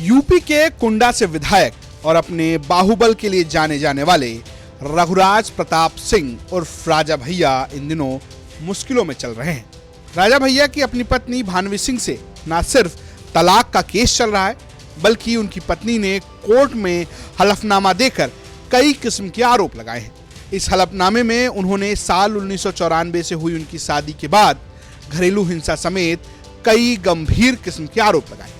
UP के कुंडा से विधायक और अपने बाहुबल के लिए जाने जाने वाले रघुराज प्रताप सिंह उर्फ राजा भैया इन दिनों मुश्किलों में चल रहे हैं। राजा भैया की अपनी पत्नी भानवी सिंह से न सिर्फ तलाक का केस चल रहा है, बल्कि उनकी पत्नी ने कोर्ट में हलफनामा देकर कई किस्म के आरोप लगाए हैं। इस हलफनामे में उन्होंने साल 1994 से हुई उनकी शादी के बाद घरेलू हिंसा समेत कई गंभीर किस्म के आरोप लगाए।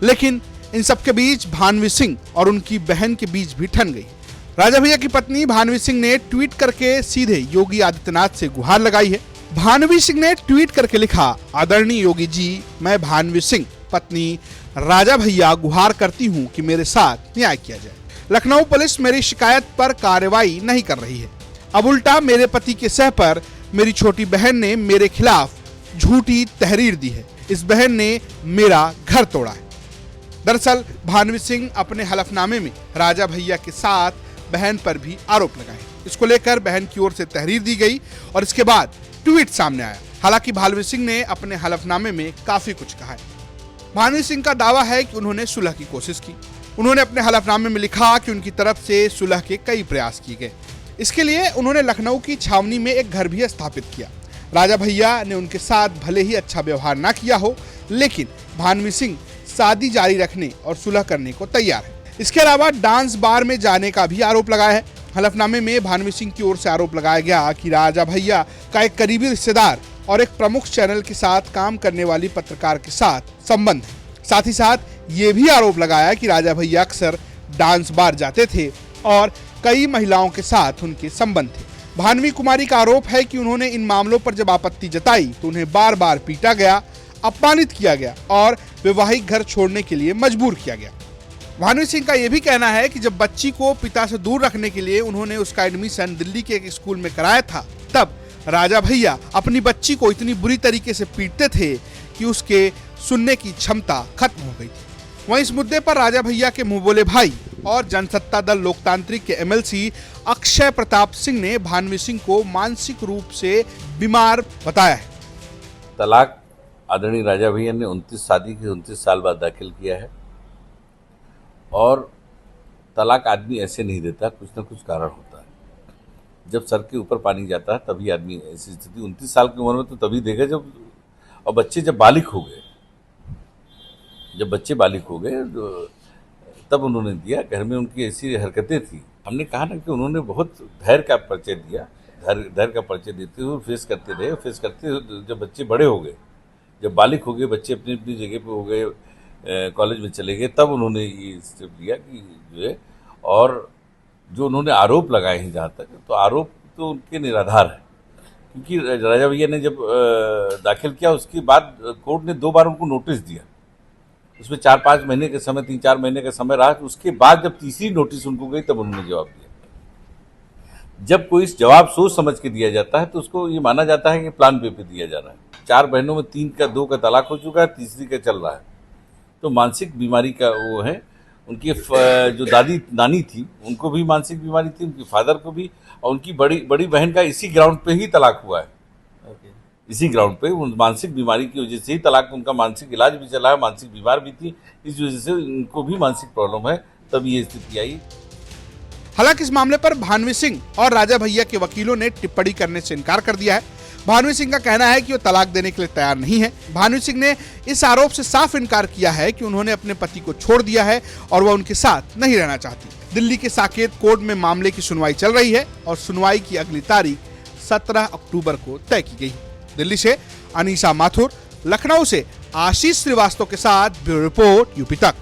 लेकिन इन सबके बीच भानवी सिंह और उनकी बहन के बीच भी ठन गई। राजा भैया की पत्नी भानवी सिंह ने ट्वीट करके सीधे योगी आदित्यनाथ से गुहार लगाई है। भानवी सिंह ने ट्वीट करके लिखा, आदरणीय योगी जी, मैं भानवी सिंह पत्नी राजा भैया गुहार करती हूं कि मेरे साथ न्याय किया जाए। लखनऊ पुलिस मेरी शिकायत पर कार्रवाई नहीं कर रही है। अब उल्टा मेरे पति के सह पर मेरी छोटी बहन ने मेरे खिलाफ झूठी तहरीर दी है। इस बहन ने मेरा घर तोड़ा है। दरअसल भानवी सिंह अपने हलफनामे में राजा भैया के साथ बहन पर भी आरोप लगाए। इसको लेकर बहन की ओर से तहरीर दी गई और इसके बाद ट्वीट सामने आया। हालांकि भानवी सिंह ने अपने हलफनामे में काफी कुछ कहा है। भानवी सिंह का दावा है कि उन्होंने सुलह की कोशिश की। उन्होंने अपने हलफनामे में लिखा कि उनकी तरफ से सुलह के कई प्रयास किए गए। इसके लिए उन्होंने लखनऊ की छावनी में एक घर भी स्थापित किया। राजा भैया ने उनके साथ भले ही अच्छा व्यवहार ना किया हो, लेकिन भानवी सिंह शादी जारी रखने और सुलह करने को तैयार है। इसके अलावा डांस बार में जाने का भी आरोप लगाया है। हलफनामे में भानवी सिंह की ओर से आरोप लगाया गया कि राजा भैया का एक करीबी रिश्तेदार और एक प्रमुख चैनल के साथ काम करने वाली पत्रकार के साथ संबंध है। साथ ही साथ ये भी आरोप लगाया कि राजा भैया अक्सर डांस बार जाते थे और कई महिलाओं के साथ उनके संबंध थे। भानवी कुमारी का आरोप है कि उन्होंने इन मामलों पर जब आपत्ति जताई तो उन्हें बार बार पीटा गया, अपमानित किया गया और वैवाहिक घर छोड़ने के लिए मजबूर किया गया। भानवी सिंह का यह भी कहना है कि जब बच्ची को पिता से दूर रखने के लिए उन्होंने उसका एडमिशन दिल्ली के एक स्कूल में कराया था, तब राजा भैया अपनी बच्ची को इतनी बुरी तरीके से पीटते थे कि उसके सुनने की क्षमता खत्म हो गई थी। वहीं इस मुद्दे पर राजा भैया के मुंह बोले भाई और जनसत्ता दल लोकतांत्रिक के एमएलसी अक्षय प्रताप सिंह ने भानवी सिंह को मानसिक रूप से बीमार बताया है। तलाक आदरणीय राजा भैया ने 29 साल बाद दाखिल किया है और तलाक आदमी ऐसे नहीं देता, कुछ ना कुछ कारण होता है। जब सर के ऊपर पानी जाता है तभी आदमी ऐसी स्थिति 29 साल की उम्र में तो तभी देगा जब, और बच्चे जब बालिग हो गए, जब बच्चे बालिग हो गए तब उन्होंने दिया। घर में उनकी ऐसी हरकतें थी। हमने कहा ना कि उन्होंने बहुत धैर्य का परिचय दिया, धैर्य का परिचय देते हुए फेस करते रहे। फेस करते हुए जब बच्चे बड़े हो गए, जब बालिग हो गए, बच्चे अपनी अपनी जगह पे हो गए, कॉलेज में चले गए, तब उन्होंने ये स्टेप लिया कि जो है, और जो उन्होंने आरोप लगाए हैं जहाँ तक, तो आरोप तो उनके निराधार है। क्योंकि राजा भैया ने जब दाखिल किया उसके बाद कोर्ट ने 2 बार उनको नोटिस दिया। उसमें 4-5 महीने के समय, 3-4 महीने का समय रहा। उसके बाद जब तीसरी नोटिस उनको गई तब उन्होंने जवाब दिया। जब कोई जवाब सोच समझ के दिया जाता है तो उसको ये माना जाता है कि प्लान बी पे दिया जा रहा है। 4 बहनों में 2 का तलाक हो चुका है, तीसरी का चल रहा है। तो मानसिक बीमारी का वो है। उनकी जो दादी नानी थी उनको भी मानसिक बीमारी थी, उनकी फादर को भी, और उनकी बड़ी बहन का इसी ग्राउंड पे ही तलाक हुआ है। इसी ग्राउंड पे उन मानसिक बीमारी की वजह से ही तलाक, उनका मानसिक इलाज भी चला है, मानसिक बीमार भी थी, इस वजह से उनको भी मानसिक प्रॉब्लम है, तब ये स्थिति आई। हालांकि इस मामले पर भानवी सिंह और राजा भैया के वकीलों ने टिप्पणी करने से इनकार कर दिया है। भानवी सिंह का कहना है कि वो तलाक देने के लिए तैयार नहीं है। भानवी सिंह ने इस आरोप से साफ इनकार किया है कि उन्होंने अपने पति को छोड़ दिया है और वह उनके साथ नहीं रहना चाहती। दिल्ली के साकेत कोर्ट में मामले की सुनवाई चल रही है और सुनवाई की अगली तारीख 17 अक्टूबर को तय की गई। दिल्ली से अनीसा माथुर, लखनऊ से आशीष श्रीवास्तव के साथ ब्यूरो रिपोर्ट यूपी तक।